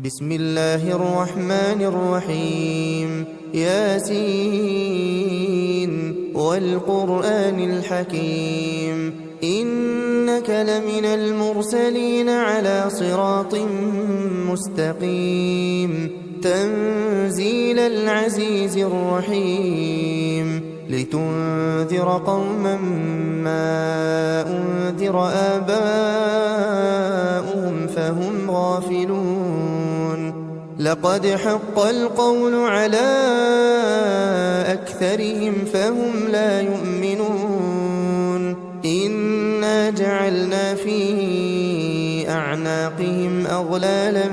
بسم الله الرحمن الرحيم ياسين والقرآن الحكيم إنك لمن المرسلين على صراط مستقيم تنزيل العزيز الرحيم لتنذر قوما ما أنذر آباؤهم فهم غافلون لقد حق القول على أكثرهم فهم لا يؤمنون إنا جعلنا في أعناقهم أغلالا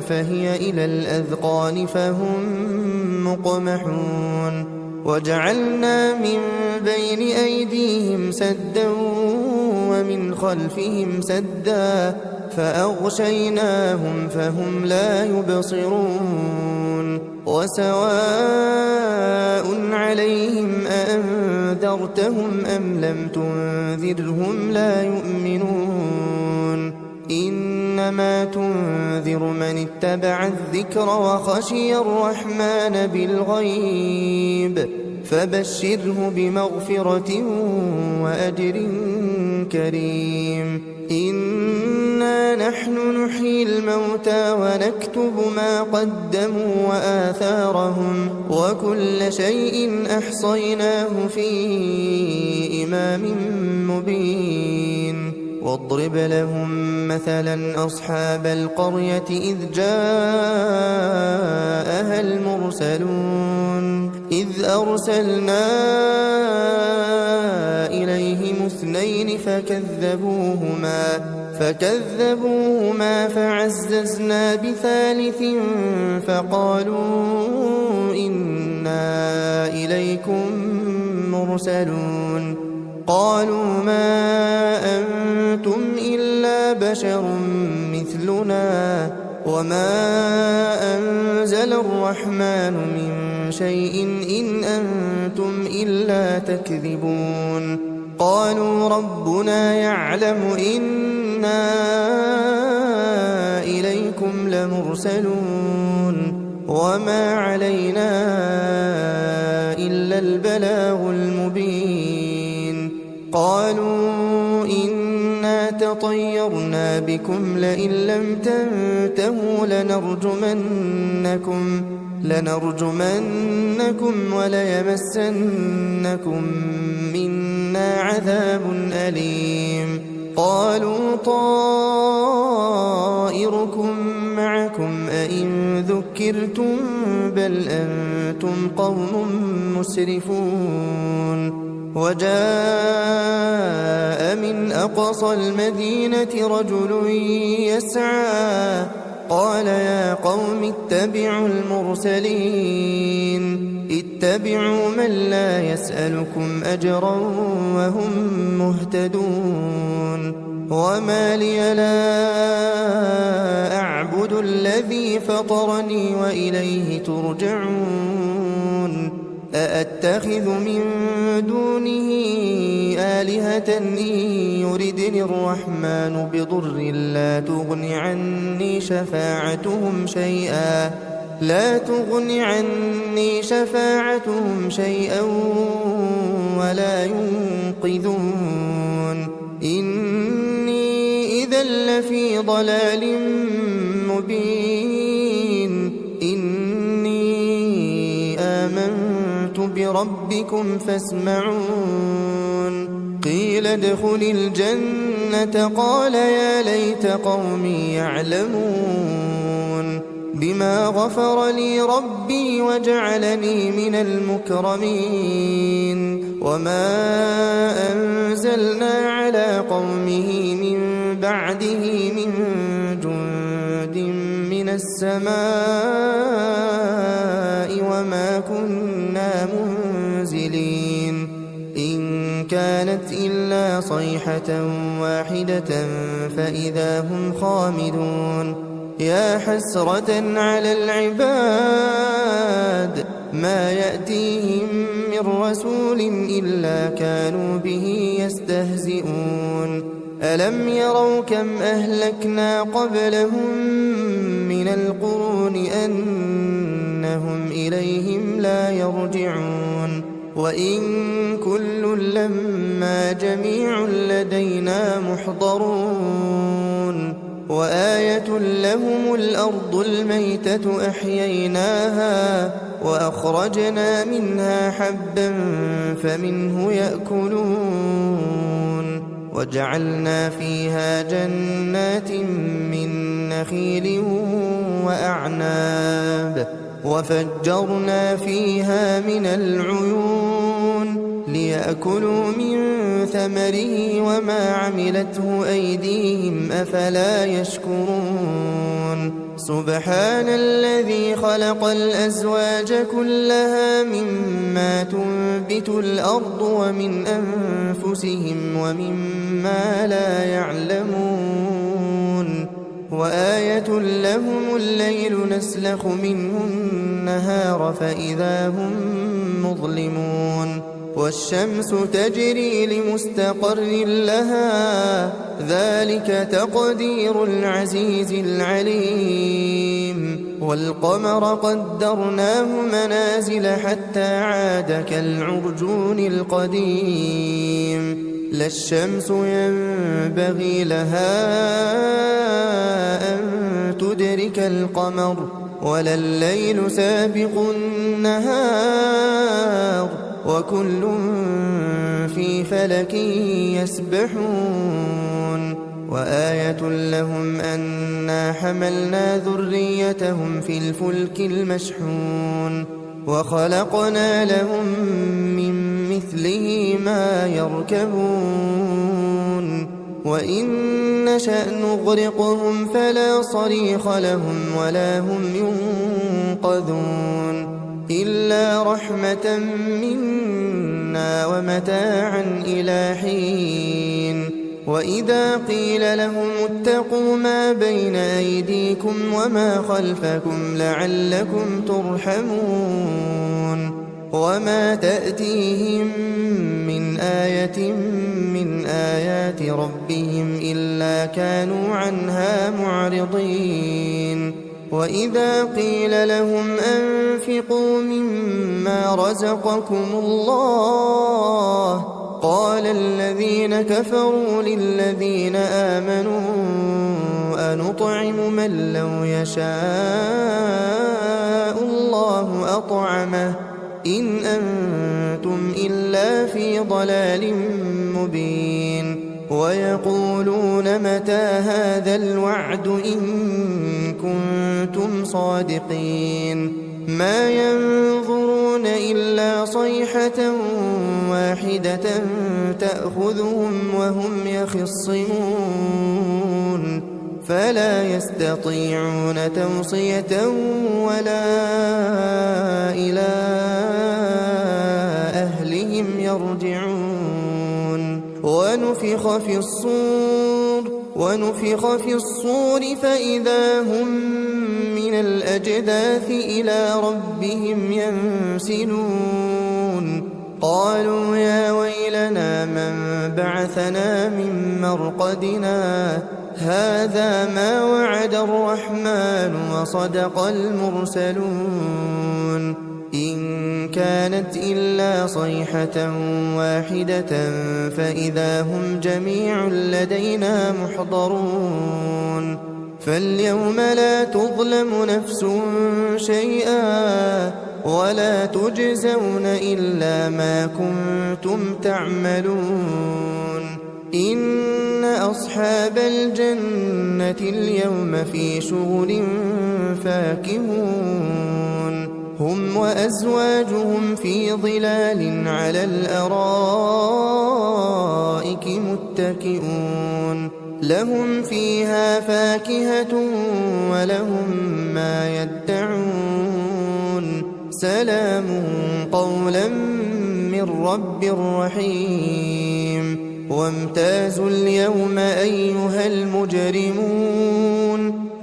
فهي إلى الأذقان فهم مقمحون وجعلنا من بين أيديهم سدا ومن خلفهم سدا فأغشيناهم فهم لا يبصرون وسواء عليهم أأنذرتهم أم لم تنذرهم لا يؤمنون إنما تنذر من اتبع الذكر وخشي الرحمن بالغيب فبشره بمغفرة وأجر كريم إنا نحن نحيي الموتى ونكتب ما قدموا وآثارهم وكل شيء أحصيناه في إمام مبين واضرب لهم مثلا أصحاب القرية إذ جاءها المرسلون إذ أرسلنا إليهم اثنين فكذبوهما فعززنا بثالث فقالوا إنا إليكم مرسلون قالوا ما أنتم إلا بشر مثلنا وما أنزل الرحمن من شيء إن أنتم إلا تكذبون قالوا ربنا يعلم إنا إليكم لمرسلون وما علينا إلا البلاغ المبين قالوا إنا تطيرنا بكم لئن لم تنتهوا لنرجمنكم وليمسنكم منا عذاب أليم قالوا طائركم معكم أئن ذكرتم بل أنتم قوم مسرفون وجاء من أقصى المدينة رجل يسعى قال يا قوم اتبعوا المرسلين اتبعوا من لا يسألكم أجرا وهم مهتدون وما لي لا أعبد الذي فطرني وإليه ترجعون أأتخذ من دونه آلهة إن يردني الرحمن بضر لا تغن عني شفاعتهم شيئا ولا ينقذون إني إذا لفي ضلال مبين إني آمنت بربكم فاسمعون قيل ادخل الجنة قال يا ليت قومي يعلمون بما غفر لي ربي وجعلني من المكرمين وما أنزلنا على قومه من بعده من جند من السماء وما كنا منزلين إن كانت إلا صيحة واحدة فإذا هم خامدون يا حسرة على العباد ما يأتيهم من رسول إلا كانوا به يستهزئون ألم يروا كم أهلكنا قبلهم من القرون بأنهم إليهم لا يرجعون وإن كل لما جميع لدينا محضرون وآية لهم الأرض الميتة أحييناها وأخرجنا منها حبا فمنه يأكلون وجعلنا فيها جنات من نخيل وأعناب وفجرنا فيها من العيون ليأكلوا من ثمره وما عملته أيديهم أفلا يشكرون سبحان الذي خلق الأزواج كلها مما تنبت الأرض ومن أنفسهم ومما لا يعلمون وآية لهم الليل نسلخ منه النهار فإذا هم مظلمون والشمس تجري لمستقر لها ذلك تقدير العزيز العليم والقمر قدرناه منازل حتى عاد كالعرجون القديم لا الشمس ينبغي لها أن تدرك القمر ولا الليل سابق النهار وكل في فلك يسبحون وآية لهم أنا حملنا ذريتهم في الفلك المشحون وخلقنا لهم من مثله ما يركبون وإن نشأ نغرقهم فلا صريخ لهم ولا هم ينقذون إلا رحمة منا ومتاعا إلى حين وإذا قيل لهم اتقوا ما بين أيديكم وما خلفكم لعلكم ترحمون وما تأتيهم من آية من آيات ربهم إلا كانوا عنها معرضين وإذا قيل لهم أنفقوا مما رزقكم الله قال الذين كفروا للذين آمنوا أنطعم من لو يشاء الله أطعمه إن أنتم إلا في ضلال مبين ويقولون متى هذا الوعد إن كنتم صادقين ما ينظرون إلا صيحة واحدة تأخذهم وهم يخصمون فلا يستطيعون توصية ولا إلى أهلهم يرجعون ونفخ في الصور فإذا هم من الأجداث إلى ربهم ينسلون قالوا يا ويلنا من بعثنا من مرقدنا هذا ما وعد الرحمن وصدق المرسلون إن كانت إلا صيحة واحدة فإذا هم جميع لدينا محضرون فاليوم لا تظلم نفس شيئا ولا تجزون إلا ما كنتم تعملون إن أصحاب الجنة اليوم في شغل فاكهون هم وأزواجهم في ظلال على الأرائك متكئون لهم فيها فاكهة ولهم ما يدعون سلام قولا من رب رحيم وامتازوا اليوم أيها المجرمون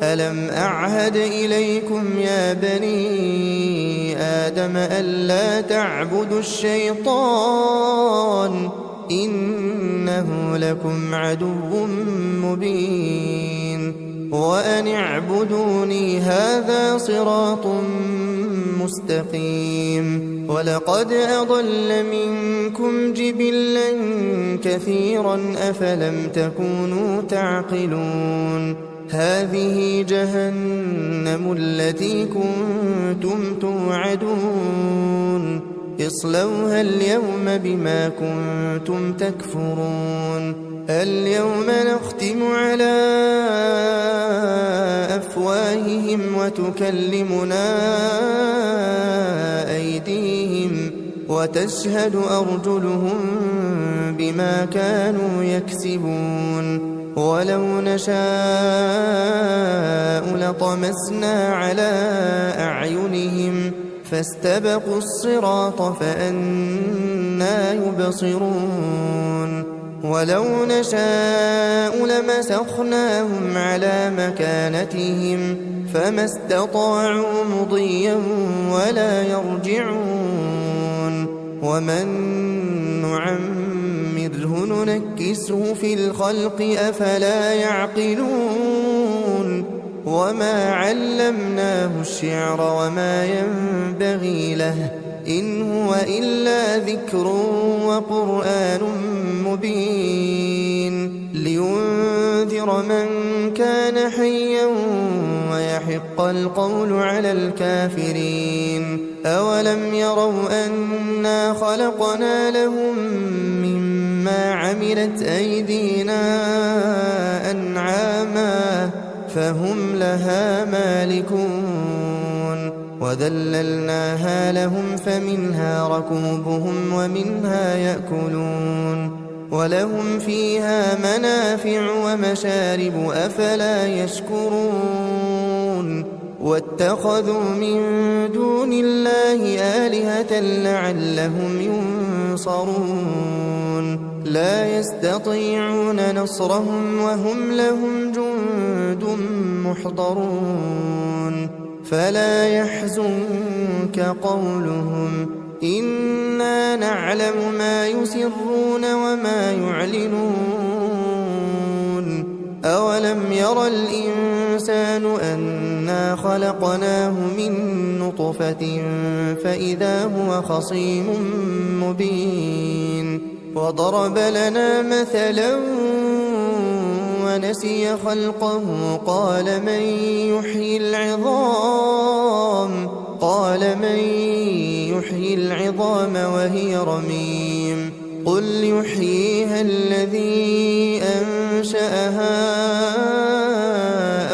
ألم أعهد إليكم يا بني آدم ألا تعبدوا الشيطان إنه لكم عدو مبين وأن اعبدوني هذا صراط مستقيم ولقد أضل منكم جبلا كثيرا أفلم تكونوا تعقلون هذه جهنم التي كنتم توعدون اصلوها اليوم بما كنتم تكفرون اليوم نختم على أفواههم وتكلمنا أيديهم وتشهد أرجلهم بما كانوا يكسبون ولو نشاء لطمسنا على أعينهم فاستبقوا الصراط فأنى يبصرون ولو نشاء لمسخناهم على مكانتهم فما استطاعوا مضيا ولا يرجعون ومن نعمره ننكسه في الخلق أفلا يعقلون وما علمناه الشعر وما ينبغي له إن هو إلا ذكر وقرآن مبين لينذر من كان حيا ويحق القول على الكافرين أولم يروا أنا خلقنا لهم مما عملت أيدينا أنعاما فهم لها مالكون وذللناها لهم فمنها ركوبهم ومنها يأكلون ولهم فيها منافع ومشارب أفلا يشكرون واتخذوا من دون الله آلهة لعلهم ينصرون لا يستطيعون نصرهم وهم لهم جند محضرون فلا يحزنك قولهم إنا نعلم ما يسرون وما يعلنون أولم ير الإنسان أنا خلقناه من نطفة فإذا هو خصيم مبين وضرب لنا مثلا ونسي خلقه قال من يحيي العظام وهي رميم قل يحييها الذي أنشأها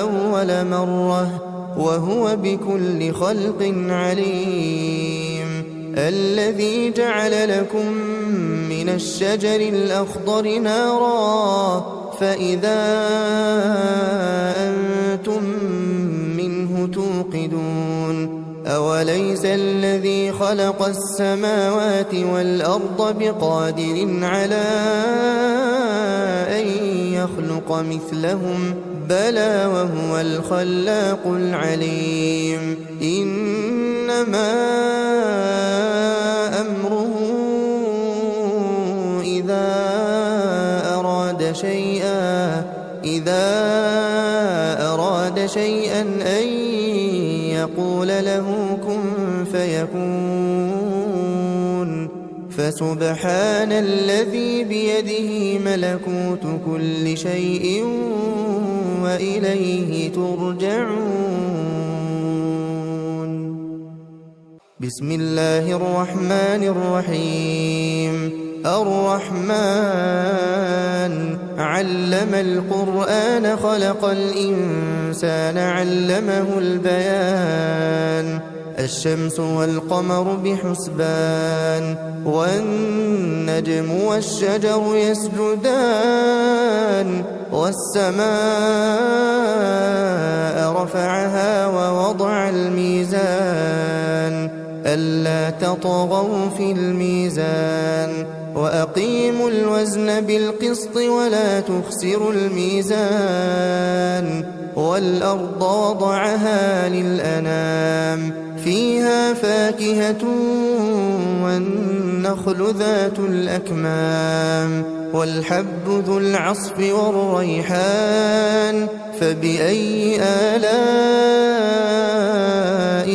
أول مرة وهو بكل خلق عليم الذي جعل لكم من الشجر الأخضر نارا فإذا أنتم منه توقدون أوليس الذي خلق السماوات والأرض بقادر على أن يخلق مثلهم بلى وهو الخلاق العليم إنما أمره إذا أراد شيئا أن يقول له كن فيكون فسبحان الذي بيده ملكوت كل شيء وإليه ترجعون بسم الله الرحمن الرحيم الرحمن علم القرآن خلق الإنسان علمه البيان الشمس والقمر بحسبان والنجم والشجر يسجدان والسماء رفعها ووضع الميزان ألا تطغوا في الميزان وأقيموا الوزن بالقسط ولا تخسروا الميزان والأرض وضعها للأنام فيها فاكهة والنخل ذات الأكمام والحب ذو العصف والريحان فبأي آلاء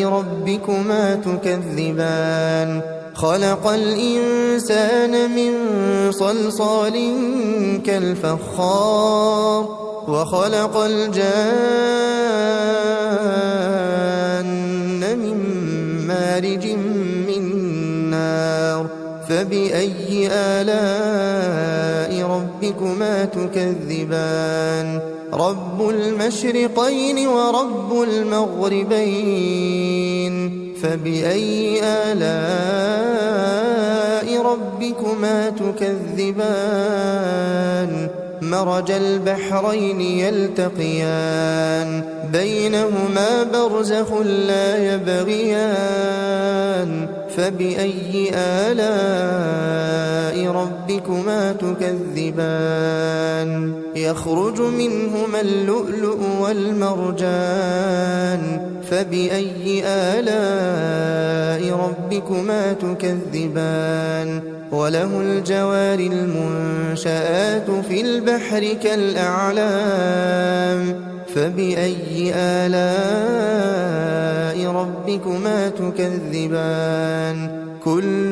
ربكما تكذبان خلق الإنسان من صلصال كالفخار وخلق الجان من مارج من نار فبأي آلاء ربكما تكذبان رب المشرقين ورب المغربين فبأي آلاء ربكما تكذبان مرج البحرين يلتقيان بينهما برزخ لا يبغيان فبأي آلاء ربكما تكذبان يخرج منهما اللؤلؤ والمرجان فبأي آلاء ربكما تكذبان وله الجوار المنشآت في البحر كالأعلام فبأي آلاء ربكما تكذبان كل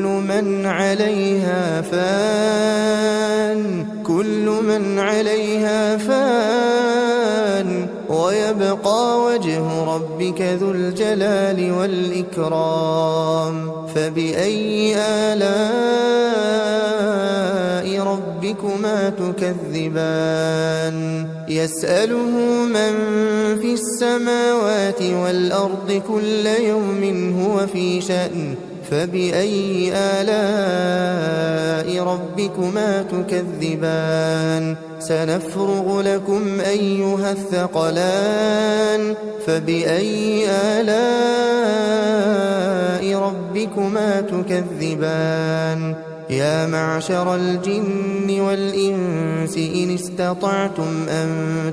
من عليها فان ويبقى وجه ربك ذو الجلال والإكرام فبأي آلاء ربكما تكذبان يسأله من في السماوات والأرض كل يوم هو في شأن فبأي آلاء ربكما تكذبان سنفرغ لكم أيها الثقلان فبأي آلاء ربكما تكذبان يا معشر الجن والإنس إن استطعتم أن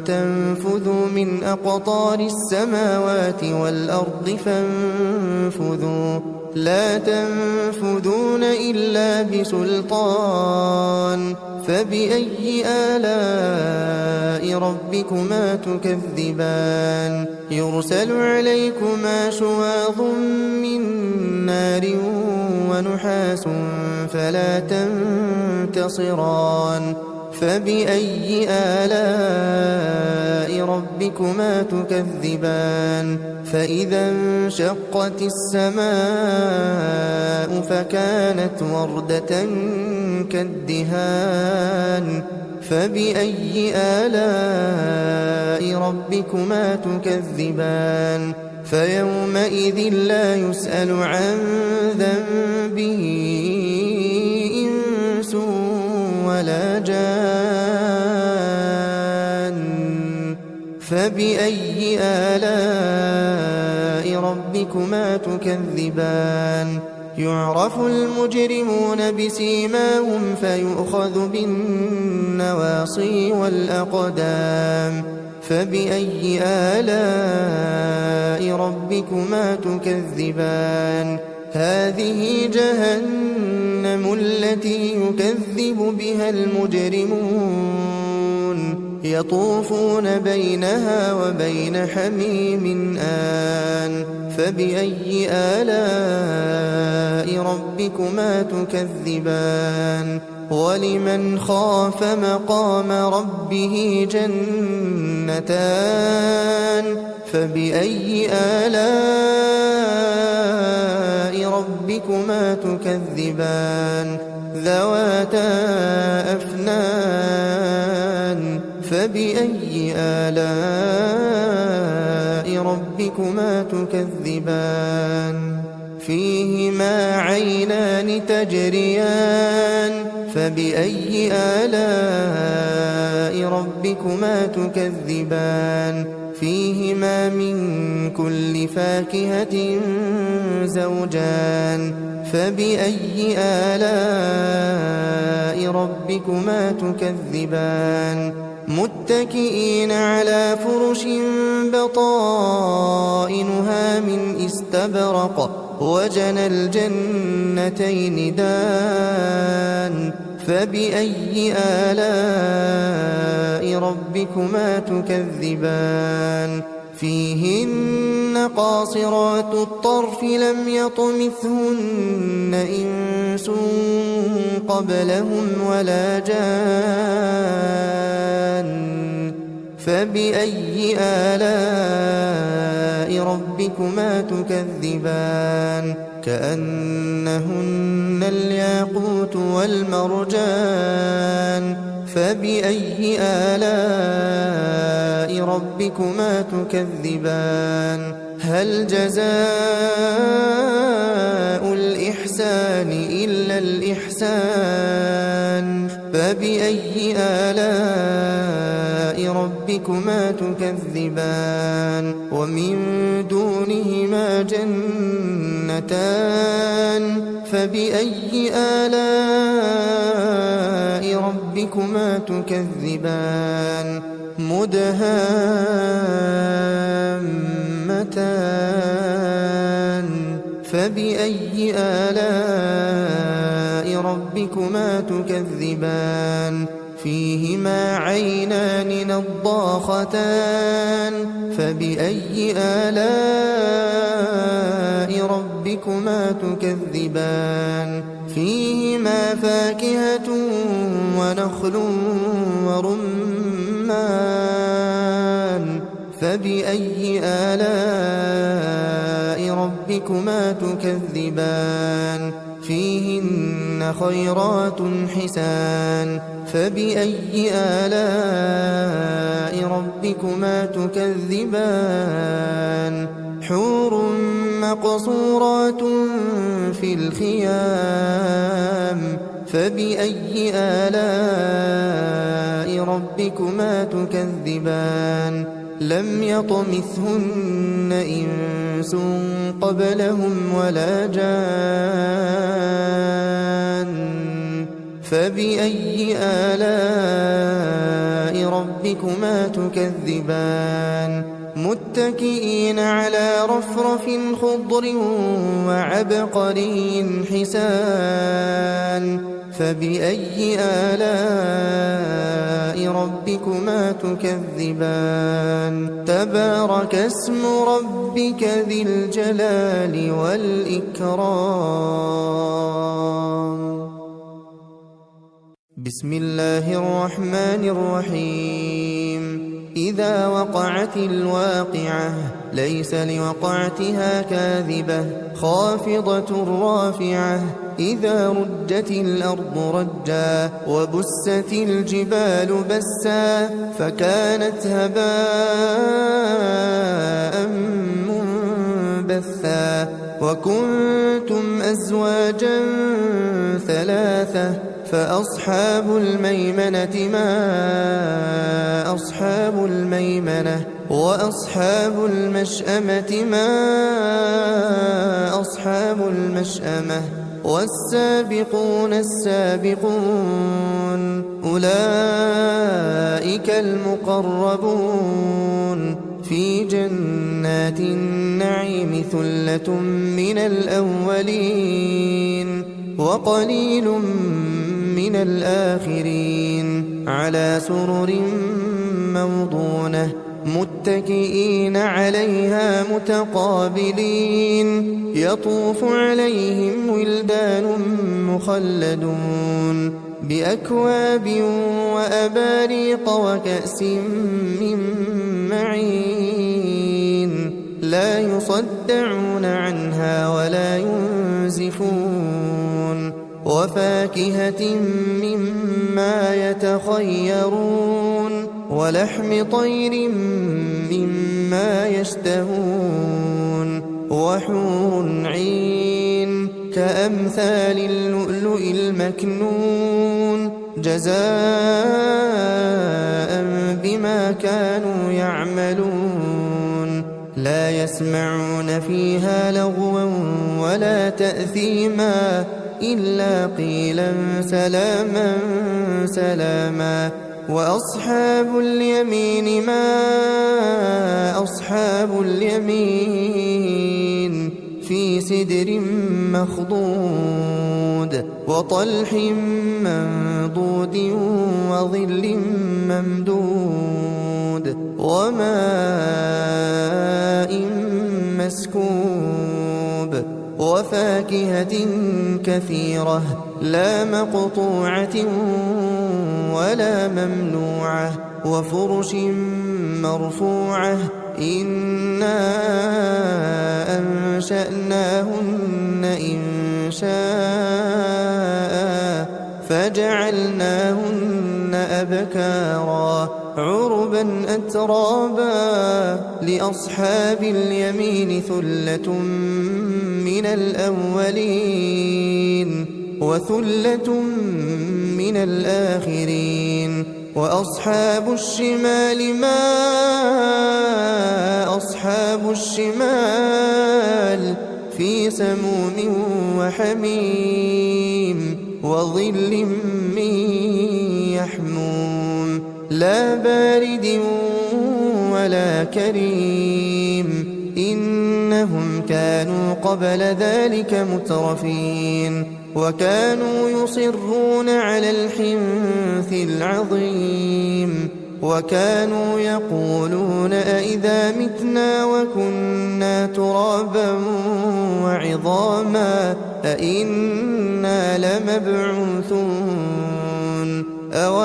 تنفذوا من أقطار السماوات والأرض فانفذوا لا تنفذون إلا بسلطان فبأي آلاء ربكما تكذبان يرسل عليكما شواظ من نار ونحاس فلا تنتصران فبأي آلاء ربكما تكذبان فإذا انشقت السماء فكانت وردة كالدهان فبأي آلاء ربكما تكذبان فيومئذ لا يسأل عن ذنبه إنس ولا جان فبأي آلاء ربكما تكذبان يعرف المجرمون بسيماهم فيؤخذ بالنواصي والأقدام فبأي آلاء ربكما تكذبان هذه جهنم التي يكذب بها المجرمون يطوفون بينها وبين حميم آن فبأي آلاء ربكما تكذبان ولمن خاف مقام ربه جنتان فبأي آلاء ربكما تكذبان ذواتا أفنان فبأي آلاء ربكما تكذبان فيهما عينان تجريان فبأي آلاء ربكما تكذبان فيهما من كل فاكهة زوجان فبأي آلاء ربكما تكذبان متكئين على فرش بطائنها من استبرق وجنى الجنتين دان فبأي آلاء ربكما تكذبان فيهن قاصرات الطرف لم يطمثهن إنس قبلهم ولا جان فبأي آلاء ربكما تكذبان كأنهن الياقوت والمرجان فبأي آلاء ربكما تكذبان هل جزاء الإحسان إلا الإحسان فبأي آلاء ربكما تكذبان ومن دونهما جنتان فبأي آلاء ربكما تكذبان مدهامتان فبأي آلاء ربكما تكذبان فيهما عينان نضاختان فبأي آلاء ربكما تكذبان فيهما فاكهة ونخل ورمان فبأي آلاء ربكما تكذبان فيهن خيرات حسان فبأي آلاء ربكما تكذبان حور مقصورات في الخيام فبأي آلاء ربكما تكذبان لم يطمثهن إنس قبلهم ولا جان فبأي آلاء ربكما تكذبان متكئين على رفرف خضر وعبقري حسان فبأي آلاء ربكما تكذبان تبارك اسم ربك ذي الجلال والإكرام بسم الله الرحمن الرحيم إذا وقعت الواقعة ليس لوقعتها كاذبة خافضة رافعة إذا رجت الأرض رجا وبست الجبال بسا فكانت هباء منبثا وكنتم أزواجا ثلاثة فأصحاب الميمنة ما أصحاب الميمنة وأصحاب المشأمة ما أصحاب المشأمة والسابقون السابقون أولئك المقربون في جنات النعيم ثلة من الأولين وقليل من الآخرين على سرر موضونة متكئين عليها متقابلين يطوف عليهم ولدان مخلدون بأكواب وأباريق وكأس من معين لا يصدعون عنها ولا ينزفون وفاكهة مما يتخيرون ولحم طير مما يشتهون وحور عين كأمثال اللؤلؤ المكنون جزاء بما كانوا يعملون لا يسمعون فيها لغوا ولا تأثيما إلا قيلا سلاما سلاما وأصحاب اليمين ما أصحاب اليمين في سدر مخضود وطلح منضود وظل ممدود وماء مسكوب وفاكهة كثيرة لا مقطوعة ولا ممنوعة وفرش مرفوعة إنا أنشأناهن إنشاء فجعلناهن أبكارا عربا أترابا لأصحاب اليمين ثلة من الأولين وثلة من الآخرين وأصحاب الشمال ما أصحاب الشمال في سموم وحميم وظل من يحموم لا بارد ولا كريم إنهم كانوا قبل ذلك مترفين وكانوا يصرون على الحنث العظيم وكانوا يقولون أئذا متنا وكنا ترابا وعظاما أئنا لمبعوثون أو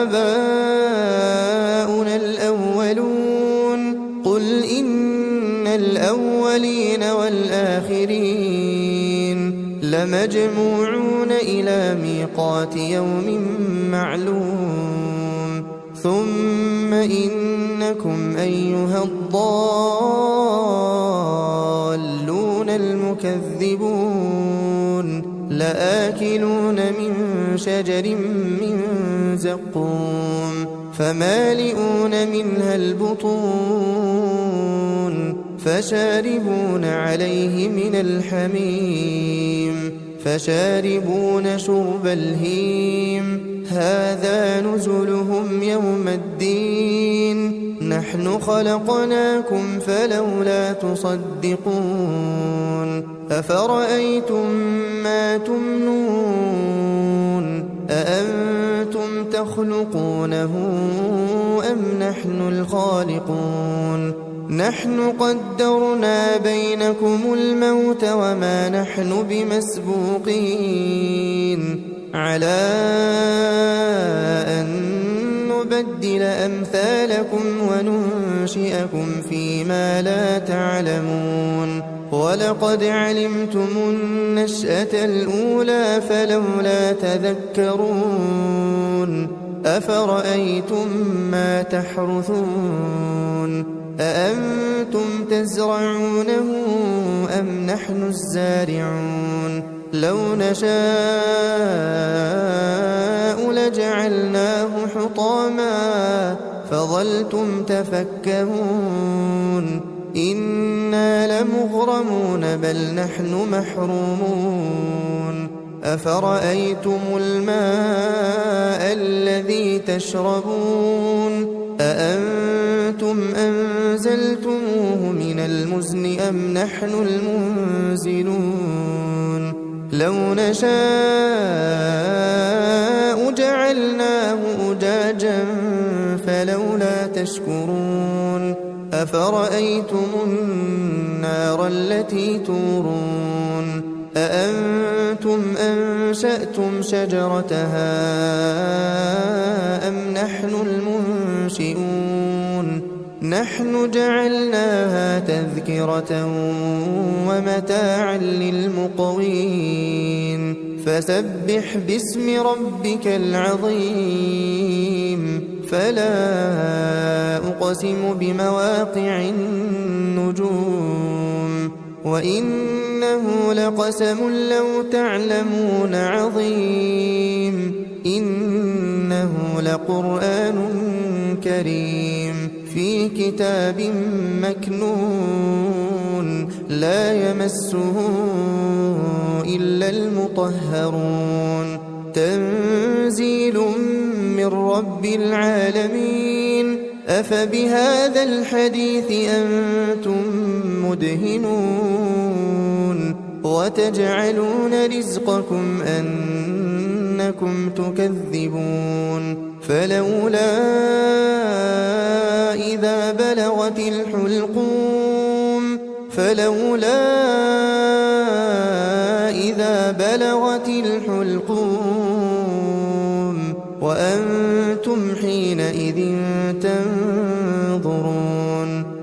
آباؤنا الأولون قل إن الأولين والآخرين لمجموعون إلى ميقات يوم معلوم ثم إنكم أيها الضالون المكذبون لآكلون من شجر من زقوم فمالئون منها البطون فشاربون عليه من الحميم فشاربون شرب الهيم هذا نزلهم يوم الدين نحن خلقناكم فلولا تصدقون أفرأيتم ما تمنون أأنتم تخلقونه أم نحن الخالقون نحن قدرنا بينكم الموت وما نحن بمسبوقين على أن نبدل أمثالكم وننشئكم فيما لا تعلمون ولقد علمتم النشأة الأولى فلولا تذكرون أفرأيتم ما تحرثون أأنتم تزرعونه أم نحن الزارعون لو نشاء لجعلناه حطاما فظلتم تفكهون إنا لمغرمون بل نحن محرومون أفرأيتم الماء الذي تشربون أأنتم أنزلتموه من المزن أم نحن المنزلون لو نشاء جعلناه أجاجا فلولا تشكرون أفرأيتم النار التي تورون أأنتم أنشأتم شجرتها أم نحن المنشئون نحن جعلناها تذكرة ومتاعا للمقوين فسبح باسم ربك العظيم فلا أقسم بمواقع النجوم وإنه لقسم لو تعلمون عظيم إنه لقرآن كريم في كتاب مكنون لا يمسه إلا المطهرون تنزيل من رب العالمين أفبهذا الحديث أنتم مدهنون وتجعلون رزقكم أنكم تكذبون فلولا إذا بلغت الحلقوم وأنتم حينئذ تنظرون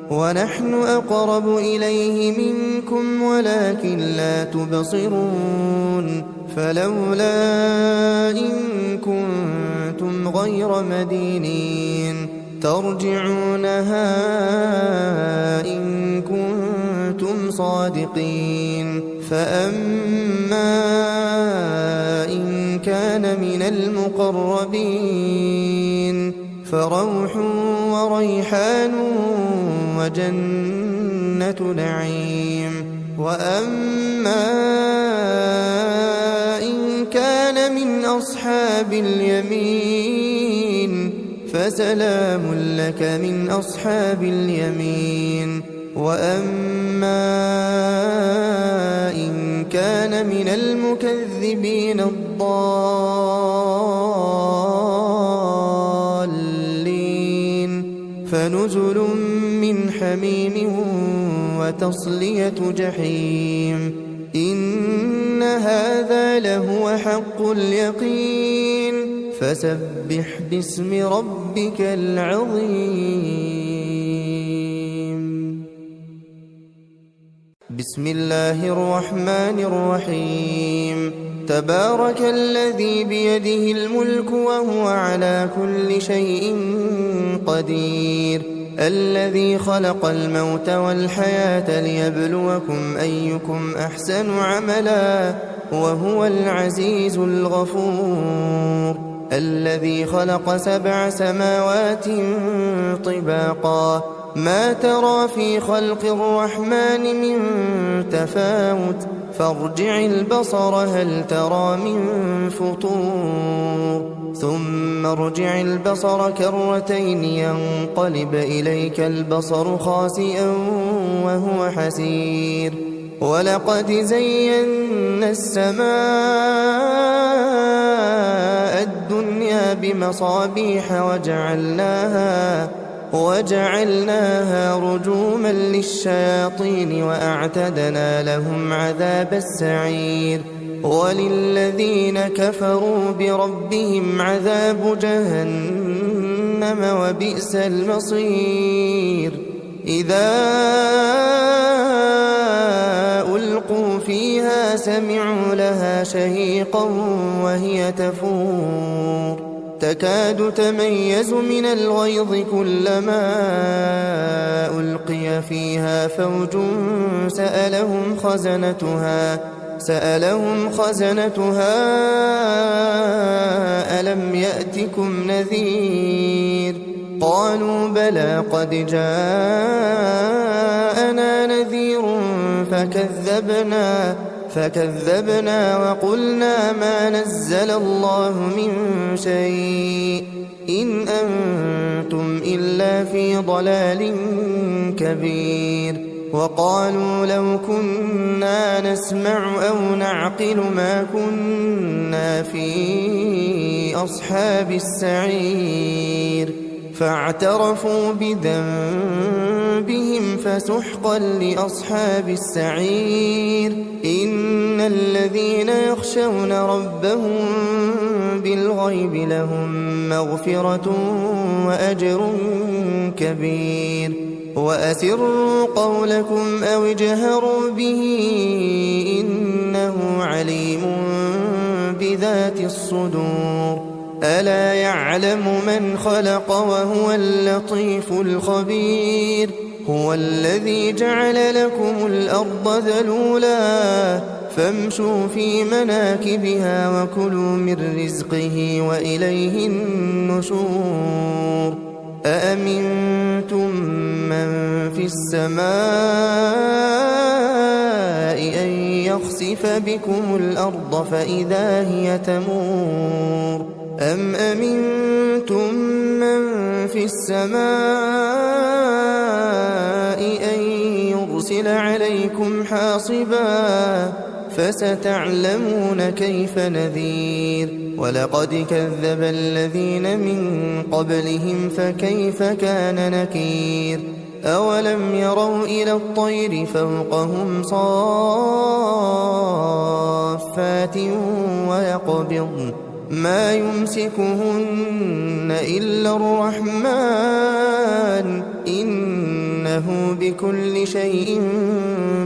ونحن أقرب إليه منكم ولكن لا تبصرون فلولا إن كنتم غير مدينين ترجعونها إن كنتم صادقين فأما إن كان من المقربين فروح وريحان وجنة نعيم وأما إن كان من أصحاب اليمين فسلام لك من أصحاب اليمين وأما إن كان من المكذبين الضالين فنزل من حميم وتصلية جحيم إن هذا لهو حق اليقين فسبح باسم ربك العظيم بسم الله الرحمن الرحيم تبارك الذي بيده الملك وهو على كل شيء قدير الذي خلق الموت والحياة ليبلوكم أيكم أحسن عملا وهو العزيز الغفور الذي خلق 7 سماوات طباقا ما ترى في خلق الرحمن من تفاوت فارجع البصر هل ترى من فطور ثم ارجع البصر كرتين ينقلب إليك البصر خاسئا وهو حسير ولقد زينا السماء الدنيا بمصابيح وجعلناها رجوما للشياطين وأعتدنا لهم عذاب السعير وللذين كفروا بربهم عذاب جهنم وبئس المصير إذا ألقوا فيها سمعوا لها شهيقا وهي تفور تكاد تميز من الغيظ كلما ألقي فيها فوج سألهم خزنتها ألم يأتكم نذير قالوا بلى قد جاءنا نذير فكذبنا وقلنا ما نزل الله من شيء إن أنتم إلا في ضلال كبير وقالوا لو كنا نسمع أو نعقل ما كنا في أصحاب السعير فاعترفوا بذنبهم فسحقا لأصحاب السعير إن الذين يخشون ربهم بالغيب لهم مغفرة وأجر كبير وأسروا قولكم أو اجهروا به إنه عليم بذات الصدور ألا يعلم من خلق وهو اللطيف الخبير هو الذي جعل لكم الأرض ذلولا فامشوا في مناكبها وكلوا من رزقه وإليه النشور أأمنتم من في السماء أن يخسف بكم الأرض فإذا هي تمور أم أمنتم من في السماء أن يرسل عليكم حاصبا فستعلمون كيف نذير ولقد كذب الذين من قبلهم فكيف كان نكير أولم يروا إلى الطير فوقهم صافات ويقبضن ما يمسكهن إلا الرحمن إنه بكل شيء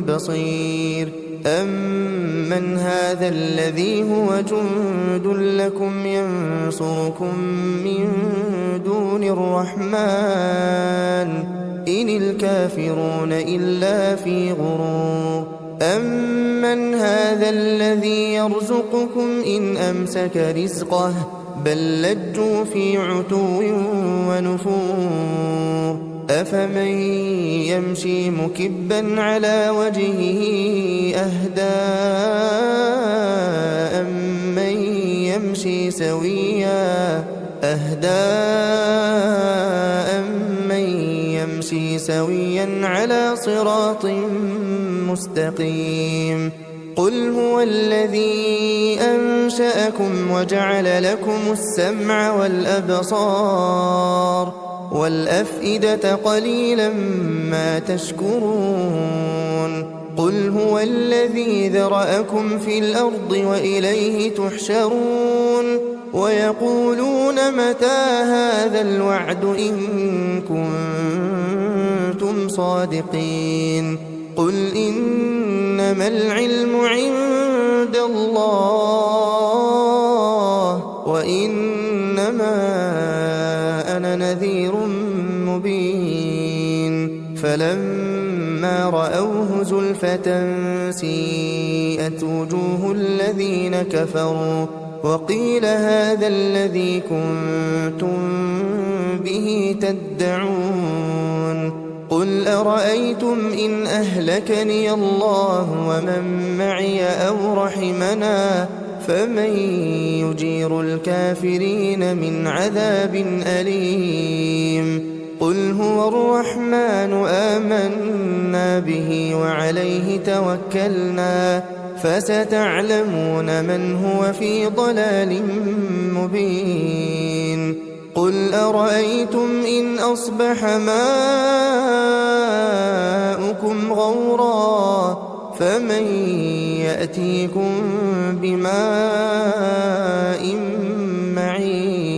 بصير أمن هذا الذي هو جند لكم ينصركم من دون الرحمن إن الكافرون إلا في غرور أمن هذا الذي يرزقكم إن أمسك رزقه بل لجوا في عتو ونفور أفمن يمشي مكبا على وجهه أهدى أمن يمشي سويا على صراط مستقيم قل هو الذي أنشأكم وجعل لكم السمع والأبصار والأفئدة قليلا ما تشكرون قل هو الذي ذرأكم في الأرض وإليه تحشرون ويقولون متى هذا الوعد إن كنتم صادقين قل إنما العلم عند الله وإنما أنا نذير مبين فلما رأوه زلفة سيئت وجوه الذين كفروا وقيل هذا الذي كنتم به تدعون قل أرأيتم إن أهلكني الله ومن معي أو رحمنا فمن يجير الكافرين من عذاب أليم قل هو الرحمن آمنا به وعليه توكلنا فستعلمون من هو في ضلال مبين قل أرأيتم إن أصبح ماؤكم غورا فمن يأتيكم بماء معين